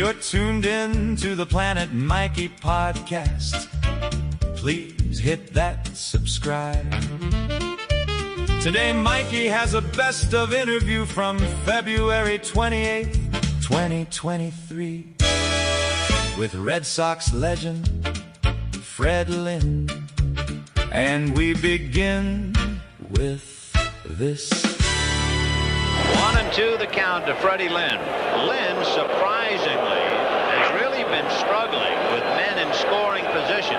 You're tuned in to the Planet Mikey podcast. Please hit that subscribe. Today, Mikey has a best of interview from February 28th, 2023, with Red Sox legend Fred Lynn. And we begin with this. 1-2 the count to Freddie Lynn. Lynn, surprisingly, has really been struggling with men in scoring position.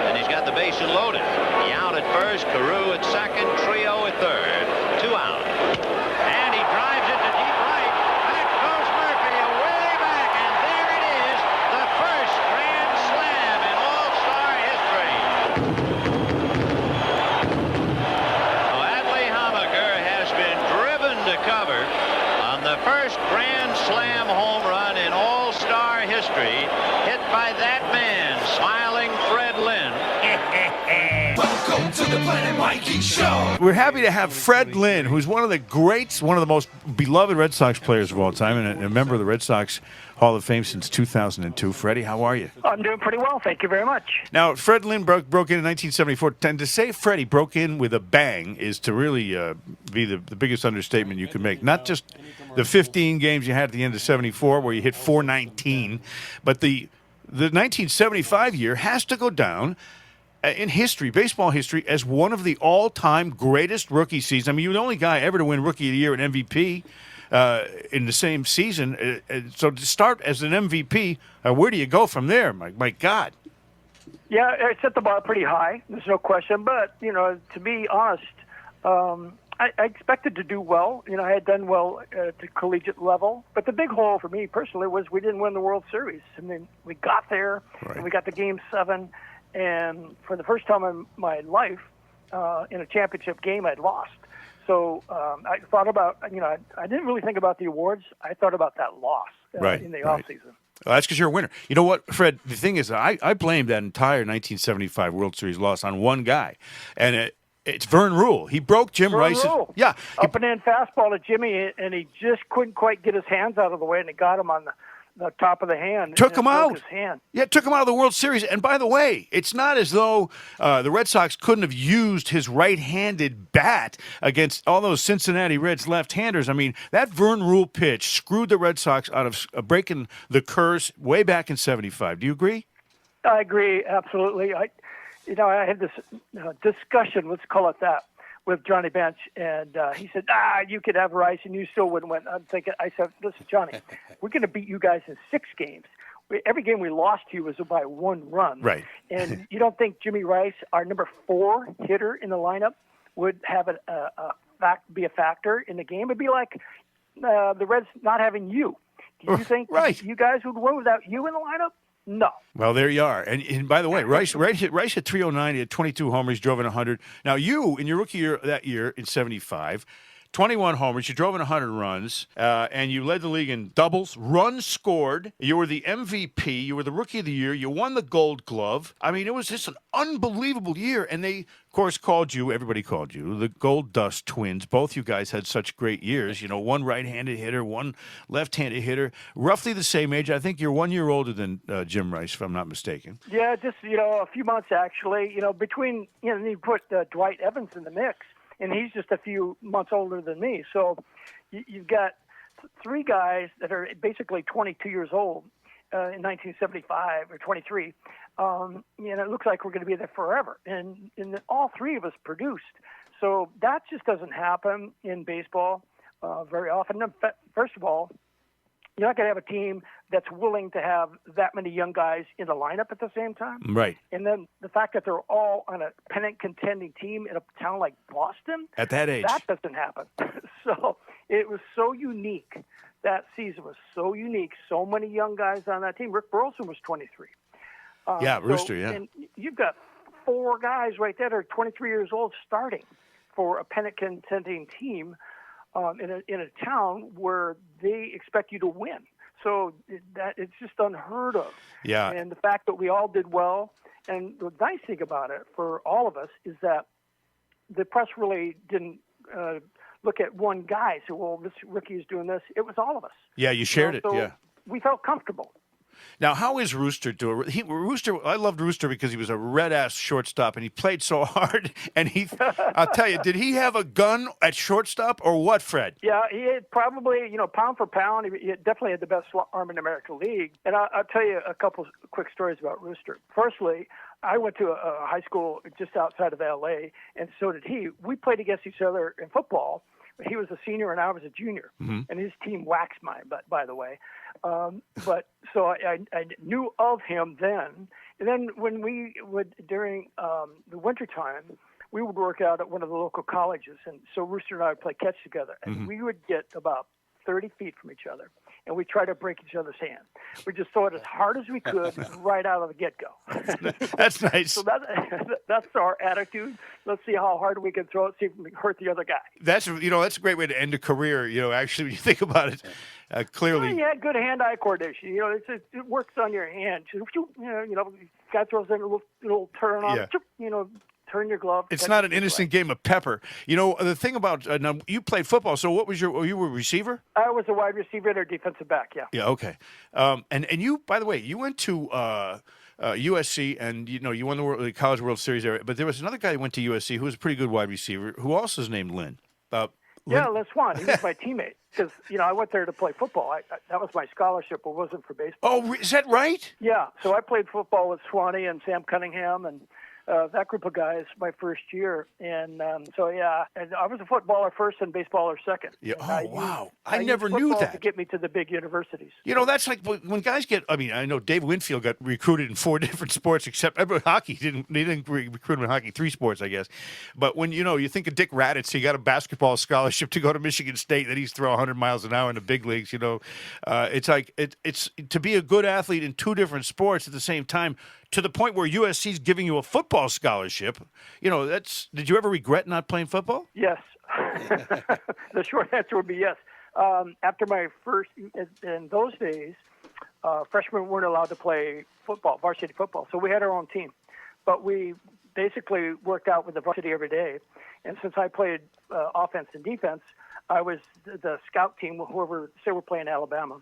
And he's got the bases loaded. He out at first, Carew at second, Trio at third. 2 out. And he drives it to deep right. Back goes Murphy, away back. And there it is, the first grand slam in All-Star history. Adley Hammaker has been driven to cover on the first grand slam home run in All-Star history, hit by that man, smiling Fred Lynn. Welcome to the Planet Mikey Show. We're happy to have Fred Lynn, who's one of the greats, one of the most beloved Red Sox players of all time, and a member of the Red Sox Hall of Fame since 2002. Freddie, how are you? I'm doing pretty well, thank you very much. Now, Fred Lynn broke in 1974. And to say Freddie broke in with a bang is to really be the biggest understatement you could make. Not just the 15 games you had at the end of 74 where you hit 419, but the 1975 year has to go down in history, baseball history, as one of the all-time greatest rookie seasons. I mean, you're the only guy ever to win Rookie of the Year and MVP in the same season. So to start as an MVP, where do you go from there? My God. Yeah, I set the bar pretty high. There's no question. But, to be honest, I expected to do well. I had done well at the collegiate level. But the big hole for me personally was we didn't win the World Series. I mean, we got there, and we got to Game 7. And for the first time in my life, in a championship game, I'd lost. So I thought about, I didn't really think about the awards. I thought about that loss in the offseason. Well, that's because you're a winner. You know what, Fred? The thing is, I blame that entire 1975 World Series loss on one guy, and it's Vern Rule. He broke Jim Rice's. Yeah, up and in fastball to Jimmy, and he just couldn't quite get his hands out of the way, and it got him on the top of the hand. Took him out. His hand. Yeah, took him out of the World Series. And by the way, it's not as though the Red Sox couldn't have used his right-handed bat against all those Cincinnati Reds left-handers. I mean, that Vern Rule pitch screwed the Red Sox out of breaking the curse way back in 75. Do you agree? I agree, absolutely. I had this discussion, let's call it that, with Johnny Bench, and he said, you could have Rice and you still wouldn't win. I said, listen, Johnny, we're going to beat you guys in 6 games. Every game we lost to you was by 1 run. Right. And you don't think Jimmy Rice, our number 4 hitter in the lineup, would have be a factor in the game? It'd be like the Reds not having you. Do you think you guys would win without you in the lineup? No. Well, there you are. And by the way, Rice hit 309. He had 22 homers, drove in 100. Now, you, in your rookie year that year in 75, 21 homers, you drove in 100 runs, and you led the league in doubles, runs scored. You were the MVP. You were the Rookie of the Year. You won the Gold Glove. I mean, it was just an unbelievable year. And they, of course, everybody called you, the Gold Dust Twins. Both you guys had such great years. One right-handed hitter, one left-handed hitter, roughly the same age. I think you're 1 year older than Jim Rice, if I'm not mistaken. Yeah, just, a few months, actually. Between, you put Dwight Evans in the mix, and he's just a few months older than me. So you've got 3 guys that are basically 22 years old in 1975 or 23. It looks like we're going to be there forever. And all 3 of us produced. So that just doesn't happen in baseball very often. First of all, you're not going to have a team that's willing to have that many young guys in the lineup at the same time. Right. And then the fact that they're all on a pennant contending team in a town like Boston. At that age. That doesn't happen. So it was so unique. That season was so unique. So many young guys on that team. Rick Burleson was 23. Rooster, yeah. And you've got 4 guys right there that are 23 years old starting for a pennant contending team in a town where they expect you to win. So it's just unheard of. Yeah. And the fact that we all did well, and the nice thing about it for all of us is that the press really didn't look at one guy and say, well, this rookie is doing this. It was all of us. Yeah, you shared it, so yeah. We felt comfortable. Now, how is Rooster doing? Rooster, I loved Rooster because he was a red-ass shortstop, and he played so hard. And I'll tell you, did he have a gun at shortstop or what, Fred? Yeah, he had probably, pound for pound, he definitely had the best arm in the American League. And I'll tell you a couple quick stories about Rooster. Firstly, I went to a high school just outside of L.A., and so did he. We played against each other in football. He was a senior and I was a junior, and his team waxed mine, by the way. But so I knew of him then. And then when we would, during the wintertime, we would work out at one of the local colleges. And so Rooster and I would play catch together. And we would get about 30 feet from each other, and we try to break each other's hand. We just throw it as hard as we could right out of the get-go. That's nice. So that's our attitude. Let's see how hard we can throw it, see if we can hurt the other guy. That's a great way to end a career. Actually, when you think about it, clearly. Yeah, good hand-eye coordination. It works on your hand. Guy throws in a little turn on. Yeah. Turn your glove. It's not an innocent game of pepper. The thing about now you played football. So what was you were a receiver? I was a wide receiver or defensive back. Yeah. Yeah. Okay. And you, by the way, you went to USC, and you won the College World Series there. But there was another guy who went to USC who was a pretty good wide receiver who also is named Lynn. Yeah, Les Swan. He was my teammate because I went there to play football. That was my scholarship. It wasn't for baseball. Oh, is that right? Yeah. So I played football with Swanee and Sam Cunningham and that group of guys my first year. And and I was a footballer first and baseballer second. Yeah. Wow. I never knew that. To get me to the big universities. That's like when guys get. I mean, I know Dave Winfield got recruited in 4 different sports, except hockey. They didn't recruit him in hockey, 3 sports, I guess. But when you think of Dick Raditz, he got a basketball scholarship to go to Michigan State. Then he's throw 100 miles an hour in the big leagues. It's like it's to be a good athlete in 2 different sports at the same time. To the point where USC's giving you a football scholarship, did you ever regret not playing football? Yes. The short answer would be yes. After my first, in those days, freshmen weren't allowed to play football, varsity football, so we had our own team. But we basically worked out with the varsity every day. And since I played offense and defense, I was the scout team, say we're playing Alabama.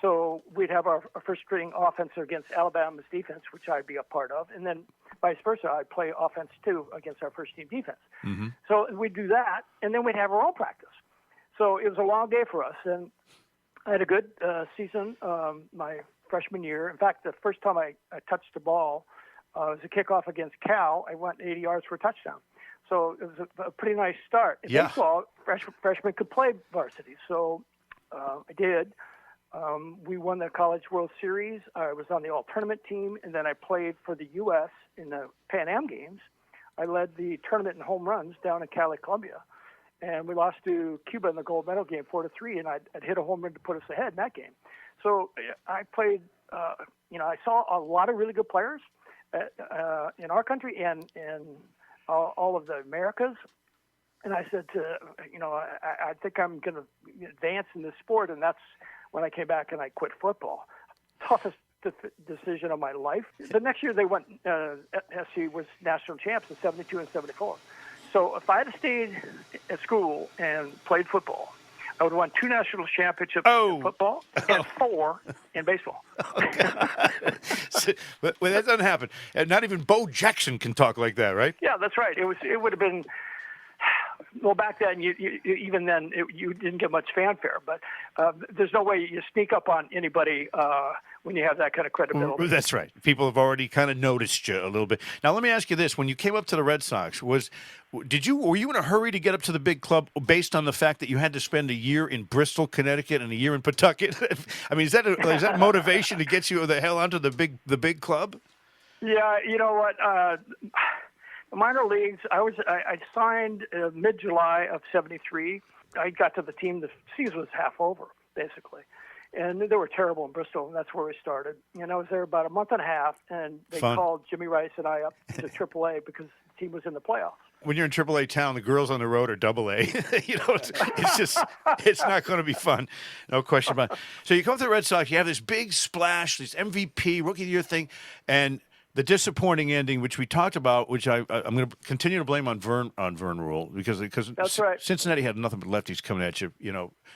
So we'd have our first string offense against Alabama's defense, which I'd be a part of, and then vice versa. I'd play offense too against our first team defense. Mm-hmm. So we'd do that, and then we'd have our own practice. So it was a long day for us, and I had a good season my freshman year. In fact, the first time I touched the ball was a kickoff against Cal. I went 80 yards for a touchdown. So it was a pretty nice start. In baseball, freshmen could play varsity, so I did. We won the College World Series. I was on the all-tournament team, and then I played for the U.S. in the Pan Am Games. I led the tournament in home runs down in Cali, Colombia, and we lost to Cuba in the gold medal game 4-3, and I'd hit a home run to put us ahead in that game. So I played, I saw a lot of really good players in our country and all of the Americas. And I said I think I'm going to advance in this sport, and that's when I came back and I quit football. Toughest decision of my life. The next year they went, SC was national champs in 72 and 74. So if I had stayed at school and played football, I would have won 2 national championships in football and 4 in baseball. But that doesn't happen. And not even Bo Jackson can talk like that, right? Yeah, that's right. It would have been. Well, back then, you didn't get much fanfare, but there's no way you sneak up on anybody when you have that kind of credibility. That's right. People have already kind of noticed you a little bit. Now, let me ask you this: when you came up to the Red Sox, were you in a hurry to get up to the big club based on the fact that you had to spend a year in Bristol, Connecticut, and a year in Pawtucket? I mean, is that motivation to get you the hell onto the big club? Yeah, you know what. The minor leagues, I signed mid-July of 73. I got to the team, the season was half over, basically. And they were terrible in Bristol, and that's where we started. And I was there about a month and a half, and they called Jimmy Rice and I up to AAA because the team was in the playoffs. When you're in AAA town, the girls on the road are AA. It's not going to be fun. No question about it. So you come to the Red Sox, you have this big splash, this MVP, Rookie of the Year thing, and the disappointing ending, which we talked about, which I'm going to continue to blame on Vern Rule because That's right. Cincinnati had nothing but lefties coming at you,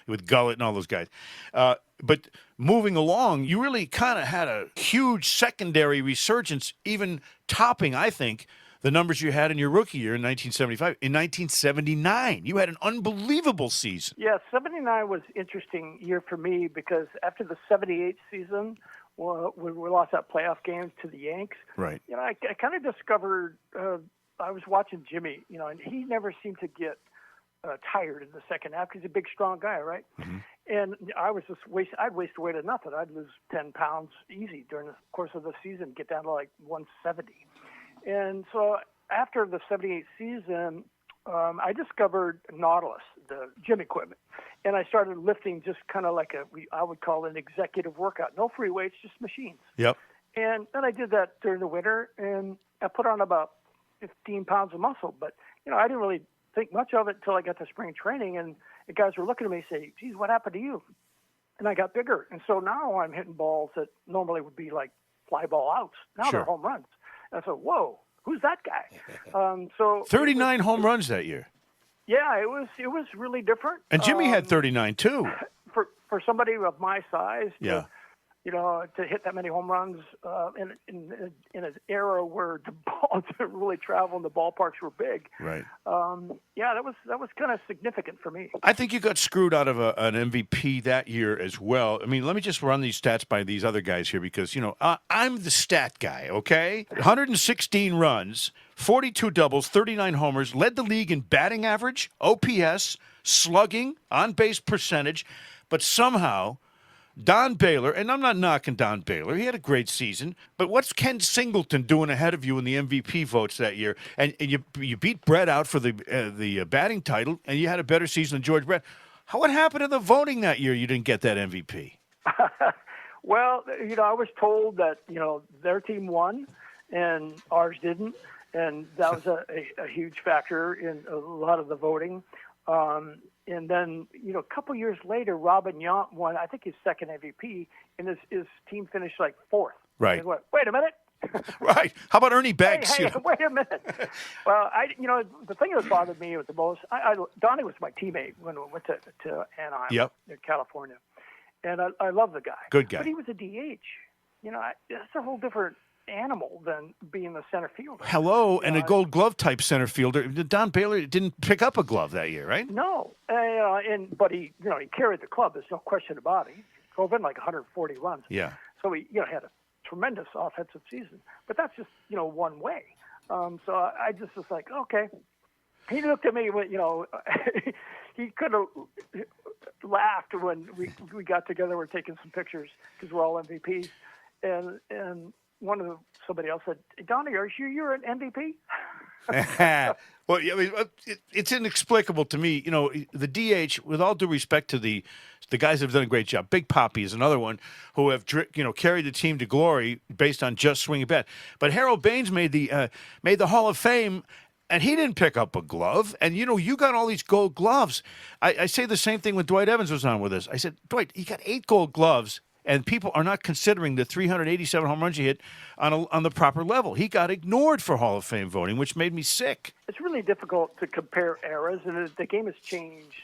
with Gullett and all those guys. But moving along, you really kind of had a huge secondary resurgence, even topping, I think, the numbers you had in your rookie year in 1975. In 1979, you had an unbelievable season. Yeah, 79 was an interesting year for me because after the 78 season, we lost that playoff game to the Yanks. Right. I kind of discovered, I was watching Jimmy, and he never seemed to get tired in the second half because he's a big, strong guy, right? Mm-hmm. And I was just I'd waste away to nothing. I'd lose 10 pounds easy during the course of the season, get down to like 170. And so after the 78 season, I discovered Nautilus, the gym equipment, and I started lifting just kind of like I would call it an executive workout. No free weights, just machines. Yep. And then I did that during the winter, and I put on about 15 pounds of muscle. But, I didn't really think much of it until I got to spring training, and the guys were looking at me and say, geez, what happened to you? And I got bigger. And so now I'm hitting balls that normally would be like fly ball outs. Now Sure. they're home runs. And I said, whoa, who's that guy? 39 home runs that year. Yeah, it was really different. And Jimmy had 39 too. For somebody of my size, Yeah. To hit that many home runs in an era where the ball didn't really travel and the ballparks were big. Right. That was kind of significant for me. I think you got screwed out of an MVP that year as well. I mean, let me just run these stats by these other guys here because, I'm the stat guy, okay? 116 runs, 42 doubles, 39 homers, led the league in batting average, OPS, slugging, on-base percentage, but somehow Don Baylor, and I'm not knocking Don Baylor, he had a great season, but what's Ken Singleton doing ahead of you in the MVP votes that year? And you beat Brett out for the batting title, and you had a better season than George Brett. What happened to the voting that year you didn't get that MVP? Well, I was told that, their team won and ours didn't, and that was a huge factor in a lot of the voting. And then, a couple years later, Robin Yount won, I think, his second MVP, and his team finished like fourth. Right. And wait a minute. Right. How about Ernie Banks? Hey, wait a minute. Well, the thing that bothered me the most, Donnie was my teammate when we went to Anaheim, Yep. in California, and I love the guy. Good guy. But he was a DH. That's a whole different animal than being the center fielder. Hello, and a Gold Glove type center fielder. Don Baylor didn't pick up a glove that year, right? No, but he carried the club. There's no question about it. He drove in like 140 runs. Yeah. So he had a tremendous offensive season. But that's just one way. So I just was like, okay. He looked at me when he could have laughed when we got together. We're taking some pictures because we're all MVPs, and somebody else said, Donnie, are you sure you're an MVP? Well, I mean, it's inexplicable to me. The DH, with all due respect to the guys that have done a great job, Big Papi is another one who have carried the team to glory based on just swinging bat. But Harold Baines made the Hall of Fame, and he didn't pick up a glove. And you got all these Gold Gloves. I say the same thing when Dwight Evans was on with us. I said, Dwight, you got 8 Gold Gloves. And people are not considering the 387 home runs he hit on the proper level. He got ignored for Hall of Fame voting, which made me sick. It's really difficult to compare eras, and the game has changed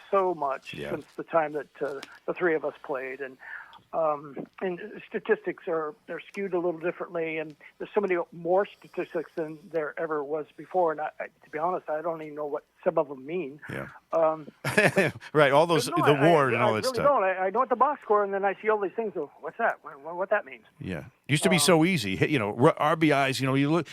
so much since the time that the three of us played. And statistics they're skewed a little differently, and there's so many more statistics than there ever was before. And to be honest, I don't even know what some of them mean. Yeah. Right. All those the war and all that really stuff. Don't. I know what the box score, and then I see all these things. What's that? What that means? Yeah. Used to be so easy. RBIs. You look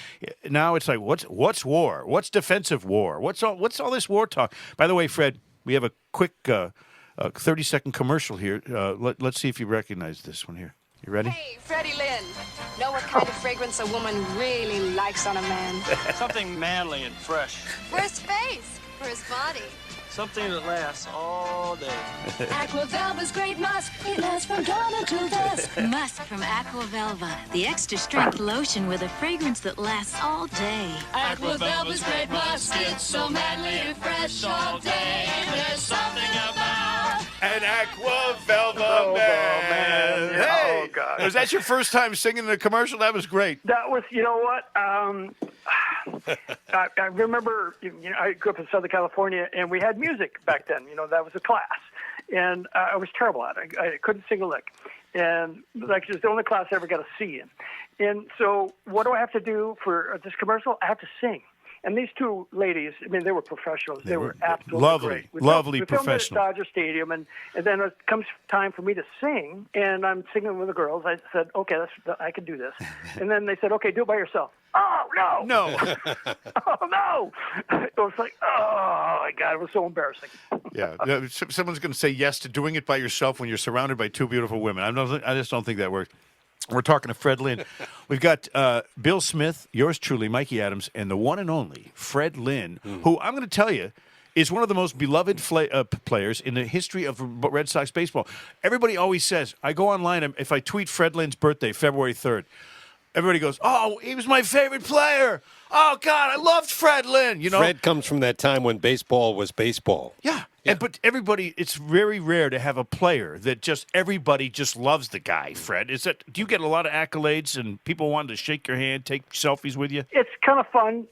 now. It's like what's war? What's defensive war? What's all this war talk? By the way, Fred, we have a quick 30-second commercial here. Let's see if you recognize this one here. You ready? Hey, Freddie Lynn. Know what kind of fragrance a woman really likes on a man? Something manly and fresh. For his face, for his body. Something that lasts all day. Aquavelva's great musk. It lasts from dawn until dusk. Musk from Aquavelva, the extra strength lotion with a fragrance that lasts all day. Aquavelva's great musk. It's so manly and fresh all day. There's something about An Aquavelva man. Hey, Oh, God. was that your first time singing in a commercial? That was great. That was, you know what? I remember, I grew up in Southern California, and we had music back then. That was a class, and I was terrible at it. I couldn't sing a lick, and like it was the only class I ever got a C in. And so, what do I have to do for this commercial? I have to sing. And these two ladies, I mean, they were professionals. They were absolutely lovely, great. lovely we filmed professional. at Dodger Stadium, and then it comes time for me to sing, and I'm singing with the girls. I said, okay, I can do this. And then they said, okay, do it by yourself. Oh, no. No. Oh, no. It was like, oh, my God, it was so embarrassing. Yeah, someone's going to say yes to doing it by yourself when you're surrounded by two beautiful women. I just don't think that works. We're talking to Fred Lynn. We've got Bill Smith, yours truly, Mikey Adams, and the one and only Fred Lynn, who I'm going to tell you is one of the most beloved players in the history of Red Sox baseball. Everybody always says, I go online, if I tweet Fred Lynn's birthday, February 3rd, everybody goes, oh, he was my favorite player. Oh, God, I loved Fred Lynn. Fred comes from that time when baseball was baseball. Yeah. But everybody, it's very rare to have a player that everybody just loves the guy, Fred. Do you get a lot of accolades and people wanting to shake your hand, take selfies with you? It's kind of fun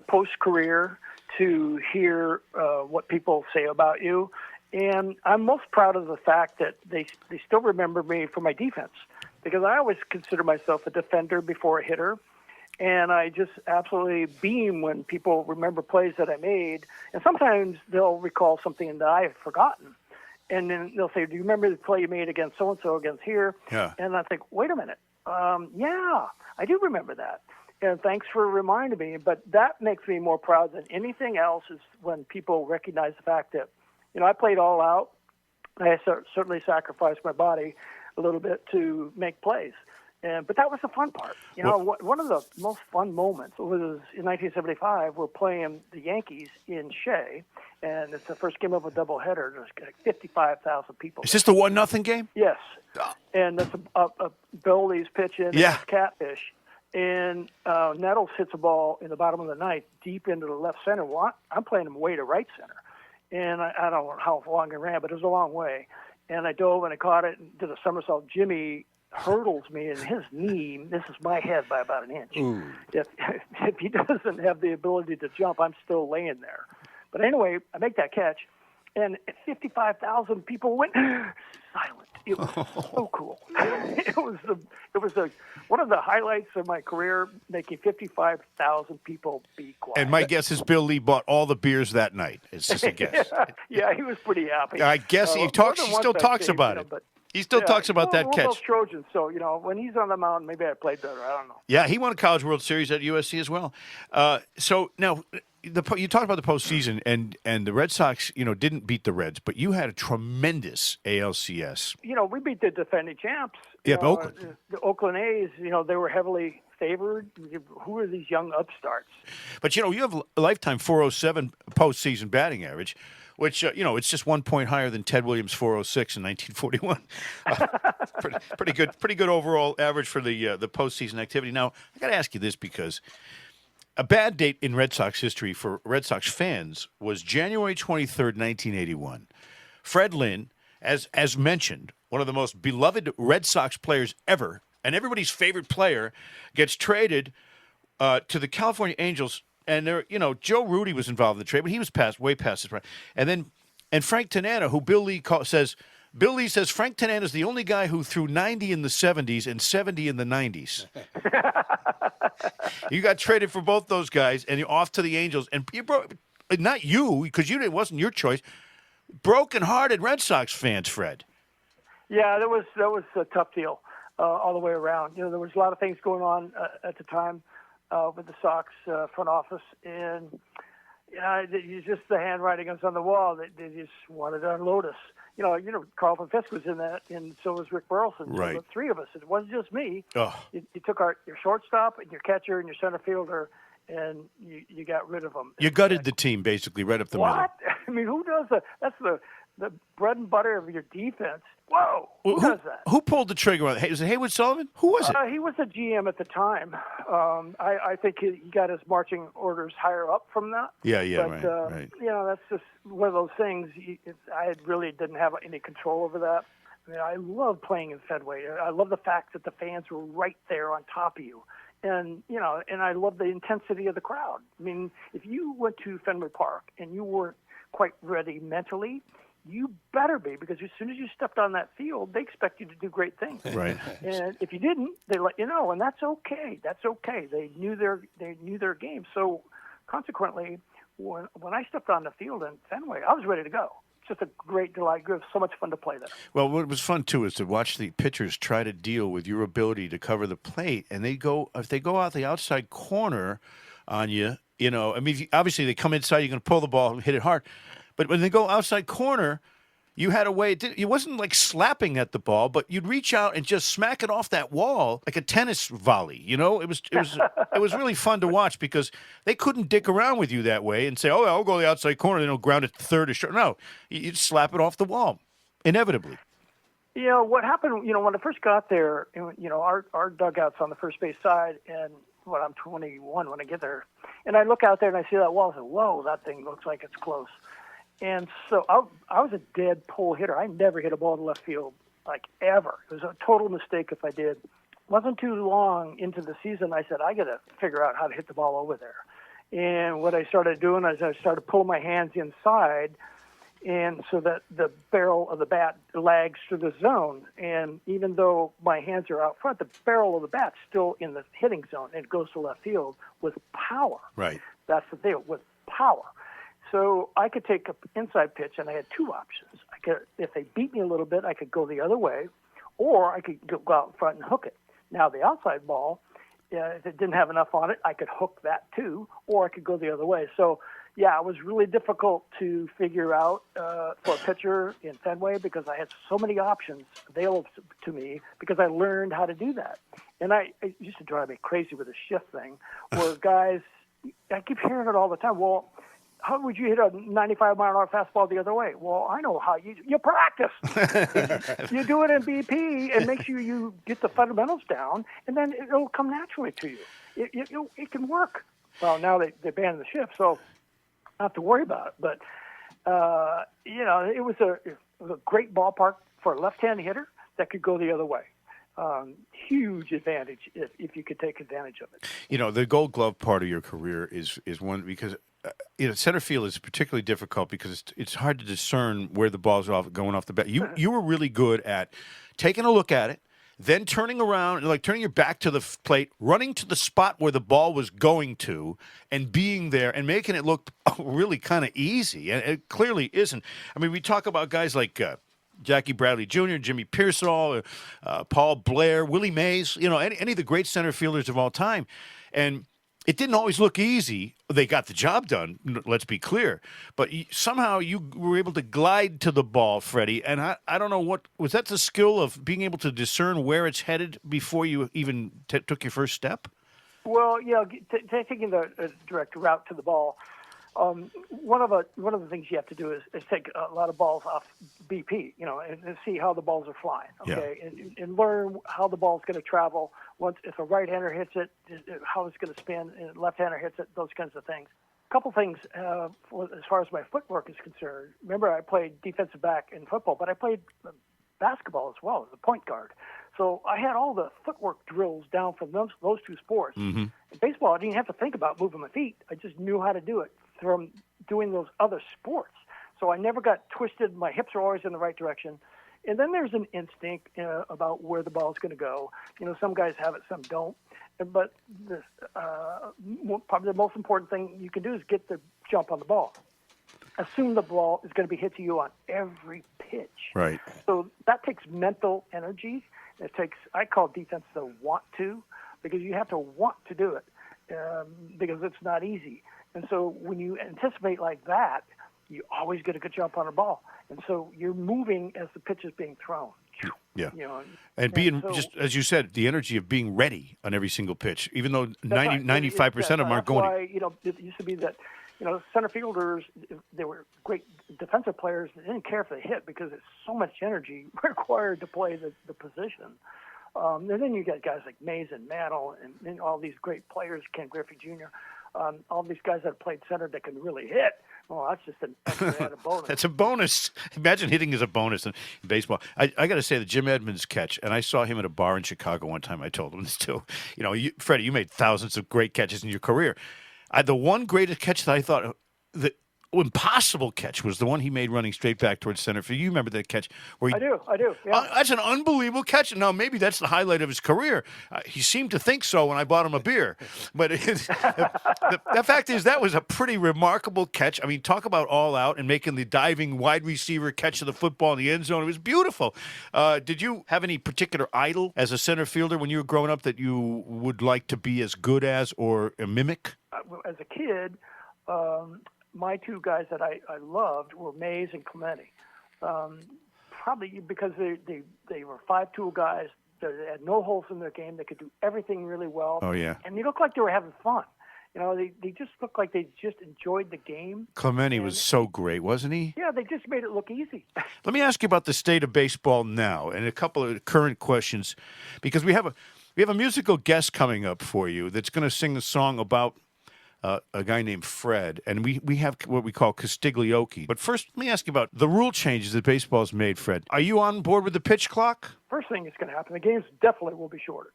post-career to hear what people say about you. And I'm most proud of the fact that they still remember me for my defense, because I always consider myself a defender before a hitter. And I just absolutely beam when people remember plays that I made. And sometimes they'll recall something that I've forgotten. And then they'll say, do you remember the play you made against so-and-so against here? Yeah. And I think, wait a minute. Yeah, I do remember that. And thanks for reminding me. But that makes me more proud than anything else is when people recognize the fact that, I played all out. I certainly sacrificed my body a little bit to make plays. But that was the fun part. One of the most fun moments was in 1975. We're playing the Yankees in Shea, and it's the first game of a doubleheader. There's like 55,000 people. Is this the 1-0 game? Yes. And that's a Billy's pitch in, Yeah. and Catfish. And Nettles hits a ball in the bottom of the ninth deep into the left center. Well, I'm playing him way to right center. And I don't know how long I ran, but it was a long way. And I dove and I caught it and did a somersault. Jimmy hurdles me in his knee. This is my head by about an inch. If he doesn't have the ability to jump, I'm still laying there. But anyway, I make that catch, and 55,000 people went silent. It was so cool. It was one of the highlights of my career, making 55,000 people be quiet. And my guess is Bill Lee bought all the beers that night. It's just a guess. Yeah, he was pretty happy. I guess he still talks about it. He still talks about that catch. We're both Trojans, so when he's on the mound, maybe I played better. I don't know. Yeah, he won a College World Series at USC as well. So now, you talked about the postseason, and the Red Sox, didn't beat the Reds, but you had a tremendous ALCS. We beat the defending champs. Yeah, Oakland. The Oakland A's, they were heavily favored. Who are these young upstarts? But, you have a lifetime 407 postseason batting average, which, it's just 1 point higher than Ted Williams' 406 in 1941. Pretty good overall average for the postseason activity. Now, I got to ask you this because a bad date in Red Sox history for Red Sox fans was January 23rd, 1981. Fred Lynn, as mentioned, one of the most beloved Red Sox players ever, and everybody's favorite player, gets traded to the California Angels. And Joe Rudy was involved in the trade, but he was way past his prime. And Frank Tanana, who Bill Lee says Frank Tanana is the only guy who threw 90 in the 70s and 70 in the 90s. You got traded for both those guys, and you're off to the Angels. And not you, because it wasn't your choice. Broken-hearted Red Sox fans, Fred. Yeah, that was a tough deal all the way around. There was a lot of things going on at the time. With the Sox front office, and just the handwriting was on the wall. They just wanted to unload us. Carlton Fisk was in that, and so was Rick Burleson. Right. So the three of us. It wasn't just me. Oh. You took your shortstop and your catcher and your center fielder, and you got rid of them. You gutted the team, basically, right up the middle. What? mean, who does that? That's the bread and butter of your defense. Whoa, who does that? Who pulled the trigger on it? Was it Haywood Sullivan? Who was it? He was the GM at the time. I think he got his marching orders higher up from that. Yeah, but, right. You know, that's just one of those things. I really didn't have any control over that. I mean, I love playing in Fenway. I love the fact that the fans were right there on top of you. And, you know, and I love the intensity of the crowd. I mean, if you went to Fenway Park and you weren't quite ready mentally, you better be, because as soon as you stepped on that field, they expect you to do great things. Right. And if you didn't, they let you know, and that's okay. That's okay. They knew their game. So consequently, when I stepped on the field in Fenway, I was ready to go. It's just a great delight. It was so much fun to play there. Well, what was fun too is to watch the pitchers try to deal with your ability to cover the plate, and if they go out the outside corner on you, you know, I mean, obviously they come inside, you're going to pull the ball and hit it hard. But when they go outside corner, you had a way. It wasn't like slapping at the ball, but you'd reach out and just smack it off that wall like a tennis volley. You know, it was really fun to watch because they couldn't dick around with you that way and say, "Oh, I'll go to the outside corner, then I'll ground it to third or short." No, you'd slap it off the wall, inevitably. You know what happened? You know, when I first got there, you know, our dugout's on the first base side, and I'm 21 when I get there, and I look out there and I see that wall. I say, "Whoa, that thing looks like it's close." And so I was a dead pull hitter. I never hit a ball to left field, like, ever. It was a total mistake if I did. It wasn't too long into the season, I said, I got to figure out how to hit the ball over there. And what I started doing is I started pulling my hands inside, and so that the barrel of the bat lags through the zone. And even though my hands are out front, the barrel of the bat's still in the hitting zone, and it goes to left field with power. Right. That's the deal, with power. So I could take an inside pitch, and I had two options. If they beat me a little bit, I could go the other way, or I could go out in front and hook it. Now, the outside ball, if it didn't have enough on it, I could hook that too, or I could go the other way. So, yeah, it was really difficult to figure out for a pitcher in Fenway because I had so many options available to me because I learned how to do that. And it used to drive me crazy with the shift thing where guys, I keep hearing it all the time, well, how would you hit a 95-mile-an-hour fastball the other way? Well, I know how. You practice. You do it in BP and make sure you get the fundamentals down, and then it'll come naturally to you. It can work. Well, now they banned the shift, so I don't have to worry about it. But, you know, it was a great ballpark for a left-handed hitter that could go the other way. Huge advantage if you could take advantage of it. You know, the Gold Glove part of your career is one because you know, center field is particularly difficult because it's hard to discern where the ball's going off the bat. You were really good at taking a look at it, then turning around, like turning your back to the plate, running to the spot where the ball was going to, and being there and making it look really kind of easy. And it clearly isn't. I mean, we talk about guys like Jackie Bradley Jr., Jimmy Pearsall, Paul Blair, Willie Mays, you know, any of the great center fielders of all time. And it didn't always look easy. They got the job done, let's be clear. But somehow you were able to glide to the ball, Freddie. And I don't know, was that the skill of being able to discern where it's headed before you even took your first step? Well, you know, taking the direct route to the ball, one of the things you have to do is take a lot of balls off BP, you know, and see how the balls are flying, okay, yeah. and learn how the ball's going to travel. Once if a right-hander hits it, how it's going to spin, and left-hander hits it, those kinds of things. A couple things as far as my footwork is concerned. Remember, I played defensive back in football, but I played basketball as well as a point guard. So I had all the footwork drills down from those two sports. Mm-hmm. In baseball, I didn't have to think about moving my feet. I just knew how to do it from doing those other sports. So I never got twisted. My hips are always in the right direction. And then there's an instinct about where the ball is going to go. You know, some guys have it, some don't. But probably the most important thing you can do is get the jump on the ball. Assume the ball is going to be hit to you on every pitch. Right. So that takes mental energy. It takes, I call defense the want to, because you have to want to do it because it's not easy. And so when you anticipate like that, you always get a good jump on the ball. And so you're moving as the pitch is being thrown. Yeah. You know, and being, just as you said, the energy of being ready on every single pitch, even though 95% of them aren't going. That's why, you know, it used to be that, center fielders, they were great defensive players. They didn't care if they hit because it's so much energy required to play the position. And then you got guys like Mays and Mantle and all these great players, Ken Griffey Jr., all these guys that played center that can really hit. Well, that's just an extra added bonus. That's a bonus. Imagine hitting as a bonus in baseball. I got to say, the Jim Edmonds catch, and I saw him at a bar in Chicago one time. I told him this too. Freddie, you made thousands of great catches in your career. The one greatest catch that I thought, the impossible catch, was the one he made running straight back towards center field. You remember that catch? Where I do. Yeah. That's an unbelievable catch. Now, maybe that's the highlight of his career. He seemed to think so when I bought him a beer. But the fact is, that was a pretty remarkable catch. I mean, talk about all out and making the diving wide receiver catch of the football in the end zone. It was beautiful. Did you have any particular idol as a center fielder when you were growing up that you would like to be as good as or mimic? As a kid, my two guys that I loved were Mays and Clemente. Probably because they were 5-tool guys that had no holes in their game. They could do everything really well. Oh, yeah. And they looked like they were having fun. They just looked like they just enjoyed the game. Clemente was so great, wasn't he? Yeah, they just made it look easy. Let me ask you about the state of baseball now and a couple of current questions, because we have a musical guest coming up for you that's going to sing a song about a guy named Fred, and we have what we call Castiglioki. But first, let me ask you about the rule changes that baseball's made, Fred. Are you on board with the pitch clock? First thing that's going to happen, the games definitely will be shorter.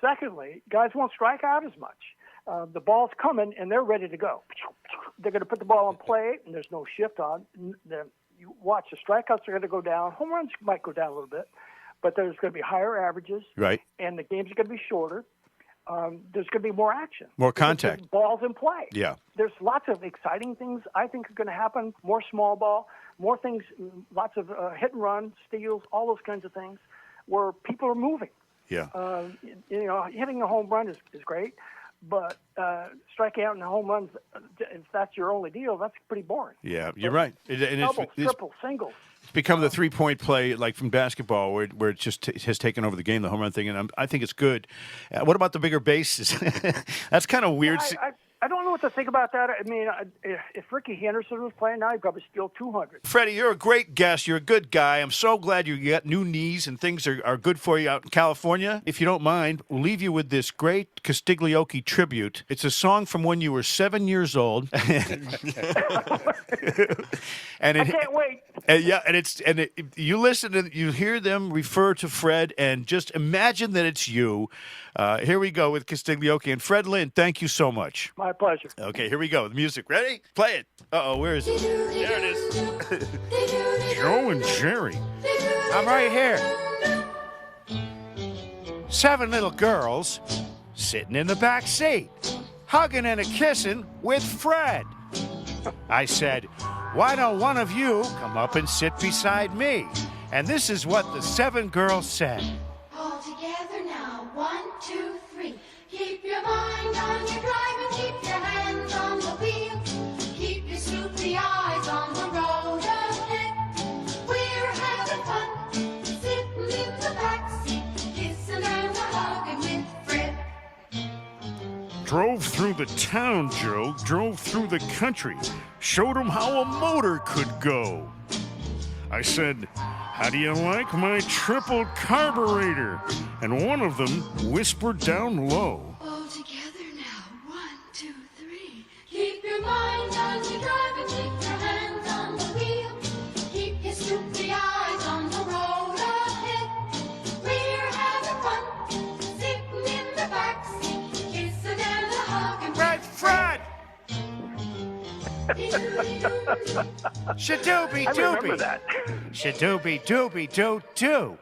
Secondly, guys won't strike out as much. The ball's coming, and they're ready to go. They're going to put the ball in play, and there's no shift on. You watch, the strikeouts are going to go down. Home runs might go down a little bit, but there's going to be higher averages. Right. And the games are going to be shorter. There's going to be more action. More contact. There's balls in play. Yeah. There's lots of exciting things I think are going to happen. More small ball, more things, lots of hit and run, steals, all those kinds of things where people are moving. Yeah. Hitting a home run is great, but striking out in the home runs, if that's your only deal, that's pretty boring. Yeah, you're right. Doubles, triples, singles. It's become the three-point play, like from basketball, where it just has taken over the game, the home run thing, and I think it's good. What about the bigger bases? That's kind of weird. I don't know what to think about that. I mean, if Ricky Henderson was playing now, he'd probably steal 200. Freddie, you're a great guest. You're a good guy. I'm so glad you got new knees and things are good for you out in California. If you don't mind, we'll leave you with this great Castiglioki tribute. It's a song from when you were 7 years old. And I can't wait. You listen and you hear them refer to Fred, and just imagine that it's you. Here we go with Castiglioki. And Fred Lynn, thank you so much. My pleasure. Okay, here we go. The music. Ready? Play it. Uh-oh, where is it? There it is. Joe and Jerry. I'm right here. 7 little girls sitting in the back seat, hugging and a-kissing with Fred. I said, why don't one of you come up and sit beside me? And this is what the 7 girls said. All together now, 1, 2, 3. Keep your mind on your drive and keep your hands on the wheel. Keep your snoopy eyes on the road ahead. We're having fun, sitting in the backseat, kissing and hugging with Fred. Drove through the town, Joe. Drove through the country. Showed him how a motor could go. I said, how do you like my triple carburetor? And one of them whispered down low. All together now, 1, 2, 3. Keep your mind on your drive and keep your hands on the wheel. Keep your snoopy eyes on the road ahead. We're having fun, sitting in the backseat, kissing and hugging. Red Fred! Shadooby I remember dooby. that. Shadooby dooby doo doo.